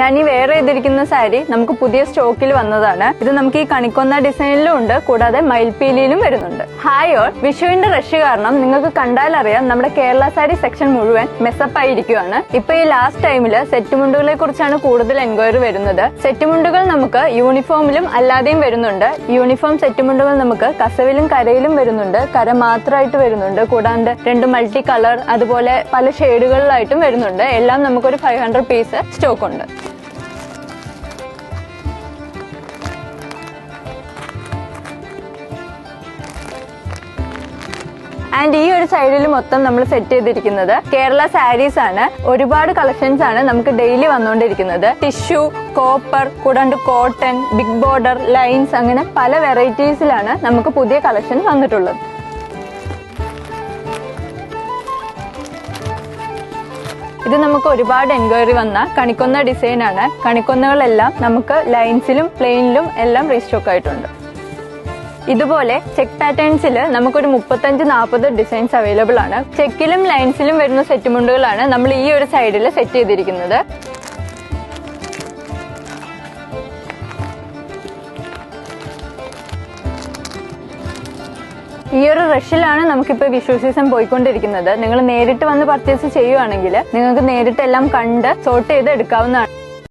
ഞാൻ ഈ വെയർ ചെയ്തിരിക്കുന്ന സാരി നമുക്ക് പുതിയ സ്റ്റോക്കിൽ വന്നതാണ്. ഇത് നമുക്ക് ഈ കണിക്കൊന്ന ഡിസൈനിലും ഉണ്ട്, കൂടാതെ മയിൽപീലിയിലും വരുന്നുണ്ട്. ഹായ് ഓൾ, വിഷുവിന്റെ റഷ് കാരണം നിങ്ങൾക്ക് കണ്ടാൽ അറിയാം നമ്മുടെ കേരള സാരി സെക്ഷൻ മുഴുവൻ മെസ്സപ്പ് ആയിരിക്കുകയാണ്. ഇപ്പൊ ഈ ലാസ്റ്റ് ടൈമില് സെറ്റ് മുണ്ടുകളെ കുറിച്ചാണ് കൂടുതൽ എൻക്വയറി വരുന്നത്. സെറ്റ് മുണ്ടുകൾ നമുക്ക് യൂണിഫോമിലും അല്ലാതെയും വരുന്നുണ്ട്. യൂണിഫോം സെറ്റ് മുണ്ടുകൾ നമുക്ക് കസവിലും കരയിലും വരുന്നുണ്ട്, കര മാത്രമായിട്ട് വരുന്നുണ്ട്, കൂടാണ്ട് 2 മൾട്ടി കളർ അതുപോലെ പല ഷെയ്ഡുകളിലായിട്ടും വരുന്നുണ്ട്. എല്ലാം നമുക്കൊരു 500 പീസ് സ്റ്റോക്ക് ഉണ്ട്. ആൻഡ് ഈ ഒരു സൈഡിൽ മൊത്തം നമ്മൾ സെറ്റ് ചെയ്തിരിക്കുന്നത് കേരള സാരീസ് ആണ്. ഒരുപാട് കളക്ഷൻസ് ആണ് നമുക്ക് ഡെയിലി വന്നുകൊണ്ടിരിക്കുന്നത്. ടിഷ്യൂ, കോപ്പർ, കൂടാണ്ട് കോട്ടൺ, ബിഗ് ബോർഡർ, ലൈൻസ്, അങ്ങനെ പല വെറൈറ്റീസിലാണ് നമുക്ക് പുതിയ കളക്ഷൻസ് വന്നിട്ടുള്ളത്. ഇത് നമുക്ക് ഒരുപാട് എൻക്വയറി വന്ന കണിക്കൊന്ന ഡിസൈൻ ആണ്. കണിക്കൊന്നകളെല്ലാം നമുക്ക് ലൈൻസിലും പ്ലെയിനിലും എല്ലാം റീസ്റ്റോക്ക് ആയിട്ടുണ്ട്. ഇതുപോലെ ചെക്ക് പാറ്റേൺസിൽ നമുക്കൊരു 35-40 ഡിസൈൻസ് അവൈലബിൾ ആണ്. ചെക്കിലും ലൈൻസിലും വരുന്ന സെറ്റ് മുണ്ടുകളാണ് നമ്മൾ ഈ ഒരു സൈഡിൽ സെറ്റ് ചെയ്തിരിക്കുന്നത്. ഈ ഒരു റഷിലാണ് നമുക്കിപ്പോൾ വിഷു സീസൺ പോയിക്കൊണ്ടിരിക്കുന്നത്. നിങ്ങൾ നേരിട്ട് വന്ന് പർച്ചേസ് ചെയ്യുവാണെങ്കിൽ നിങ്ങൾക്ക് നേരിട്ട് എല്ലാം കണ്ട് സോർട്ട് ചെയ്ത് എടുക്കാവുന്നതാണ്.